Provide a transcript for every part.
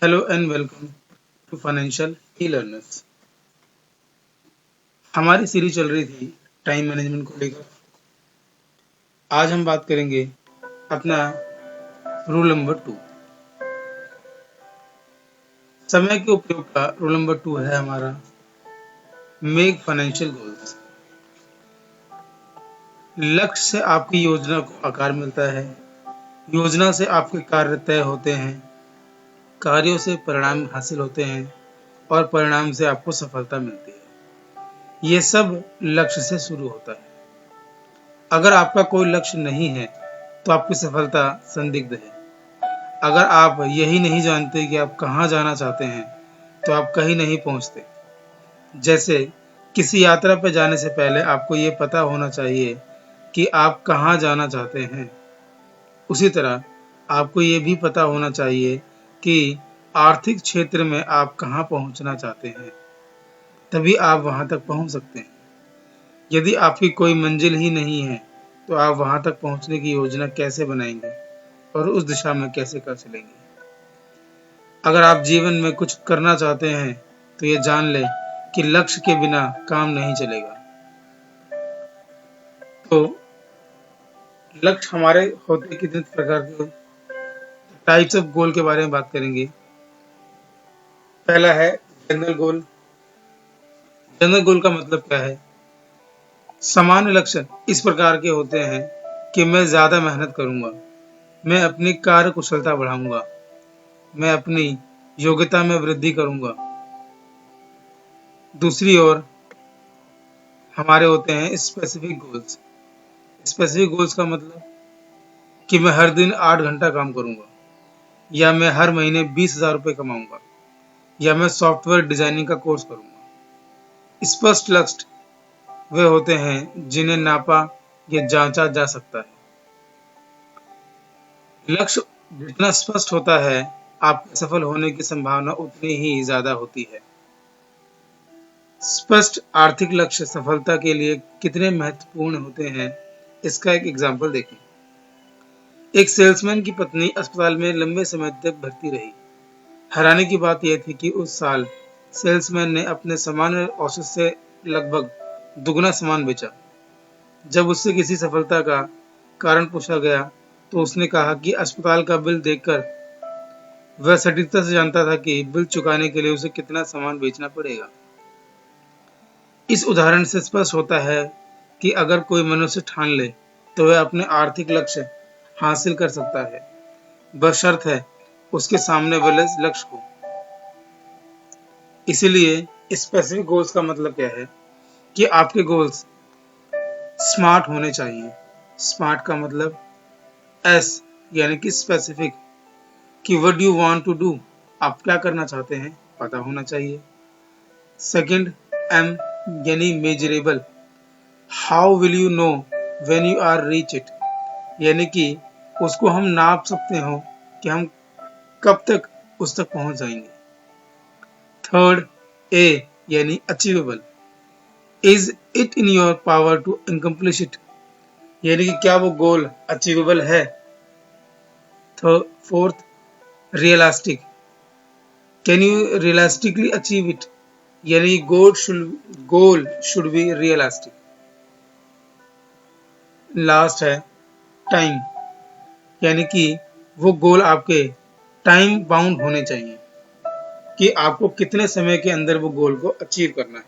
Hello and welcome to financial e learners. हमारी series चल रही थी टाइम मैनेजमेंट को लेकर। आज हम बात करेंगे अपना रूल नंबर 2। समय के उपयोग का रूल नंबर 2 है हमारा मेक फाइनेंशियल गोल्स। लक्ष्य से आपकी योजना को आकार मिलता है, योजना से आपके कार्य तय होते हैं, कार्यों से परिणाम हासिल होते हैं और परिणाम से आपको सफलता मिलती है। ये सब लक्ष्य से शुरू होता है। अगर आपका कोई लक्ष्य नहीं है तो आपकी सफलता संदिग्ध है। अगर आप यही नहीं जानते कि आप कहाँ जाना चाहते हैं तो आप कहीं नहीं पहुँचते। जैसे किसी यात्रा पर जाने से पहले आपको ये पता होना चाहिए कि आप कहाँ जाना चाहते हैं, उसी तरह आपको ये भी पता होना चाहिए कि आर्थिक क्षेत्र में आप कहाँ पहुँचना चाहते हैं, तभी आप वहाँ तक पहुँच सकते हैं। यदि आपकी कोई मंजिल ही नहीं है तो आप वहां तक पहुंचने की योजना कैसे बनाएंगे और उस दिशा में कैसे कर चलेंगे। अगर आप जीवन में कुछ करना चाहते हैं तो ये जान लें कि लक्ष्य के बिना काम नहीं चलेगा। तो लक्ष्य हमारे होते कितने प्रकार के टाइप्स ऑफ गोल के बारे में बात करेंगे। पहला है जनरल गोल। जनरल गोल का मतलब क्या है? सामान्य लक्ष्य इस प्रकार के होते हैं कि मैं ज्यादा मेहनत करूंगा, मैं अपनी कार्य कुशलता बढ़ाऊंगा, मैं अपनी योग्यता में वृद्धि करूंगा। दूसरी ओर हमारे होते हैं स्पेसिफिक गोल्स। स्पेसिफिक गोल्स का मतलब कि मैं हर दिन 8 घंटा काम करूंगा, या मैं हर महीने 20,000 रुपये कमाऊंगा, या मैं सॉफ्टवेयर डिजाइनिंग का कोर्स करूंगा। स्पष्ट लक्ष्य वे होते हैं जिन्हें नापा या जांचा जा सकता है। लक्ष्य जितना स्पष्ट होता है, आपके सफल होने की संभावना उतनी ही ज्यादा होती है। स्पष्ट आर्थिक लक्ष्य सफलता के लिए कितने महत्वपूर्ण होते हैं, इसका एक एग्जाम्पल देखें। एक सेल्समैन की पत्नी अस्पताल में लंबे समय तक भर्ती रही। हैरानी की बात यह थी कि उस साल सेल्समैन ने अपने सामान्य औसत से लगभग दुगना सामान बेचा। जब उससे किसी सफलता का कारण पूछा गया तो उसने कहा कि अस्पताल का बिल देखकर वह सटीकता से जानता था कि बिल चुकाने के लिए उसे कितना सामान बेचना पड़ेगा। इस उदाहरण से स्पष्ट होता है कि अगर कोई मनुष्य ठान ले तो वह अपने आर्थिक लक्ष्य हासिल कर सकता है, बशर्ते उसके सामने वाले लक्ष्य हो। इसीलिए स्पेसिफिक गोल्स का मतलब क्या है कि आपके गोल्स स्मार्ट होने चाहिए। स्मार्ट का मतलब एस यानी कि स्पेसिफिक, कि what do you want to do, आप क्या करना चाहते हैं पता होना चाहिए। सेकंड, एम यानी measurable, how will you know when you are reach it, यानी कि उसको हम नाप सकते हो कि हम कब तक उस तक पहुंच जाएंगे। थर्ड, ए यानी achievable, is it in your power to accomplish it, यानी कि क्या वो गोल अचीवेबल है। Fourth, realistic, can you realistically achieve it, यानी goal should be realistic. Last है टाइम, यानी कि वो गोल आपके टाइम बाउंड होने चाहिए कि आपको कितने समय के अंदर वो गोल को अचीव करना है।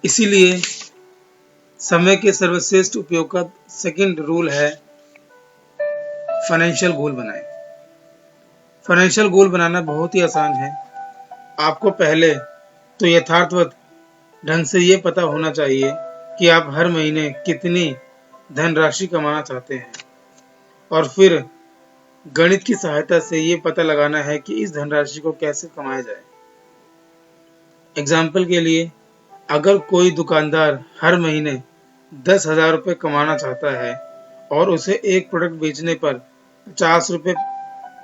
इसीलिए समय के सर्वश्रेष्ठ उपयोग का सेकंड रूल है फाइनेंशियल गोल बनाएं। फाइनेंशियल गोल बनाना बहुत ही आसान है। आपको पहले तो यथार्थवत ढंग से ये पता होना चाहिए कि आप हर महीने कितनी धनराशि कमाना चाहते हैं, और फिर गणित की सहायता से ये पता लगाना है कि इस धनराशि को कैसे कमाया जाए। एग्जाम्पल के लिए, अगर कोई दुकानदार हर महीने 10,000 रुपये कमाना चाहता है और उसे एक प्रोडक्ट बेचने पर 50 रुपये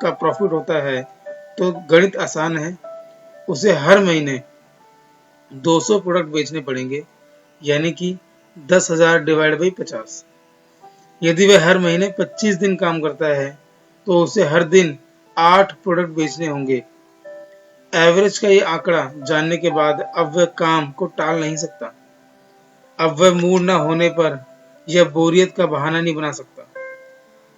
का प्रॉफिट होता है, तो गणित आसान है। उसे हर महीने 200 प्रोडक्ट बेचने पड़ेंगे, यानी कि 10,000 डिवाइड बाई 50। यदि वह हर महीने 25 दिन काम करता है तो उसे हर दिन 8 प्रोडक्ट बेचने होंगे। एवरेज का ये आंकड़ा जानने के बाद अब वह काम को टाल नहीं सकता। अब वह मूड न होने पर यह बोरियत का बहाना नहीं बना सकता,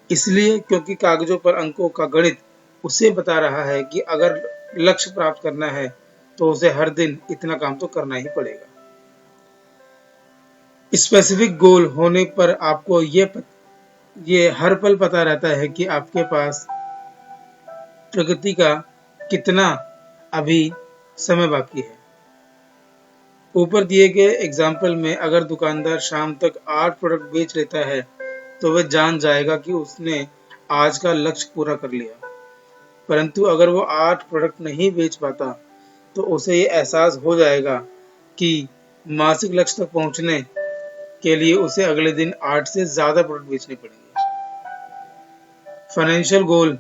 इसलिए क्योंकि कागजों पर अंकों का गणित उसे बता रहा है कि अगर लक्ष्य प्राप्त करना है तो उसे हर दिन इतना काम तो करना ही पड़ेगा। स्पेसिफिक गोल होने पर आपको ये हर पल पता रहता है कि आपके पास प्रगति का कितना अभी समय बाकी है। ऊपर दिए गए एग्जाम्पल में अगर दुकानदार शाम तक 8 प्रोडक्ट बेच लेता है तो वह जान जाएगा कि उसने आज का लक्ष्य पूरा कर लिया। परंतु अगर वो 8 प्रोडक्ट नहीं बेच पाता तो उसे ये एहसास हो जाएगा कि मासिक लक्ष्य तक पहुंचने के लिए उसे अगले दिन 8 से ज्यादा प्रोडक्ट बेचने पड़ेंगे। फाइनेंशियल गोल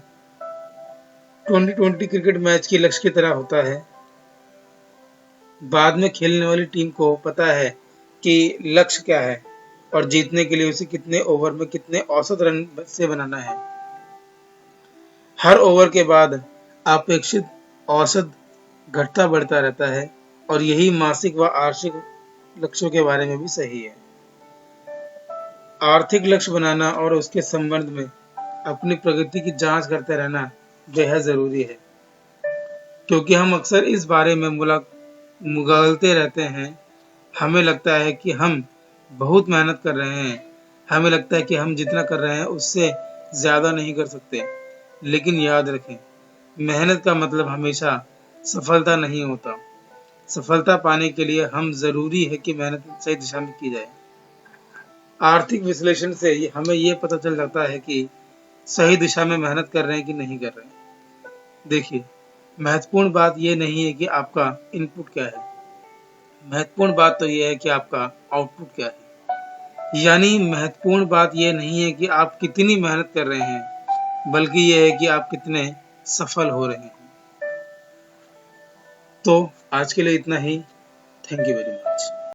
2020 क्रिकेट मैच के लक्ष्य की तरह होता है। बाद में खेलने वाली टीम को पता है कि लक्ष्य क्या है और जीतने के लिए उसे कितने ओवर में कितने औसत रन से बनाना है। हर ओवर के बाद अपेक्षित औसत घटता बढ़ता रहता है और यही मासिक व वार्षिक लक्ष्यों के बारे में भी सही है। आर्थिक लक्ष्य बनाना और उसके संबंध में अपनी प्रगति की जांच करते रहना बेहद जरूरी है, क्योंकि हम अक्सर इस बारे में मुगालते रहते हैं। हमें लगता है कि हम बहुत मेहनत कर रहे हैं, हमें लगता है कि हम जितना कर रहे हैं उससे ज्यादा नहीं कर सकते। लेकिन याद रखें, मेहनत का मतलब हमेशा सफलता नहीं होता। सफलता पाने के लिए हम जरूरी है कि मेहनत सही दिशा में की जाए। आर्थिक विश्लेषण से हमें यह पता चल जाता है कि सही दिशा में मेहनत कर रहे हैं कि नहीं कर रहे हैं। देखिए, महत्वपूर्ण बात यह नहीं है कि आपका इनपुट क्या है, महत्वपूर्ण बात तो यह है कि आपका आउटपुट क्या है। यानी महत्वपूर्ण बात यह नहीं है कि आप कितनी मेहनत कर रहे हैं, बल्कि यह है कि आप कितने सफल हो रहे हैं। तो आज के लिए इतना ही। Thank you very much.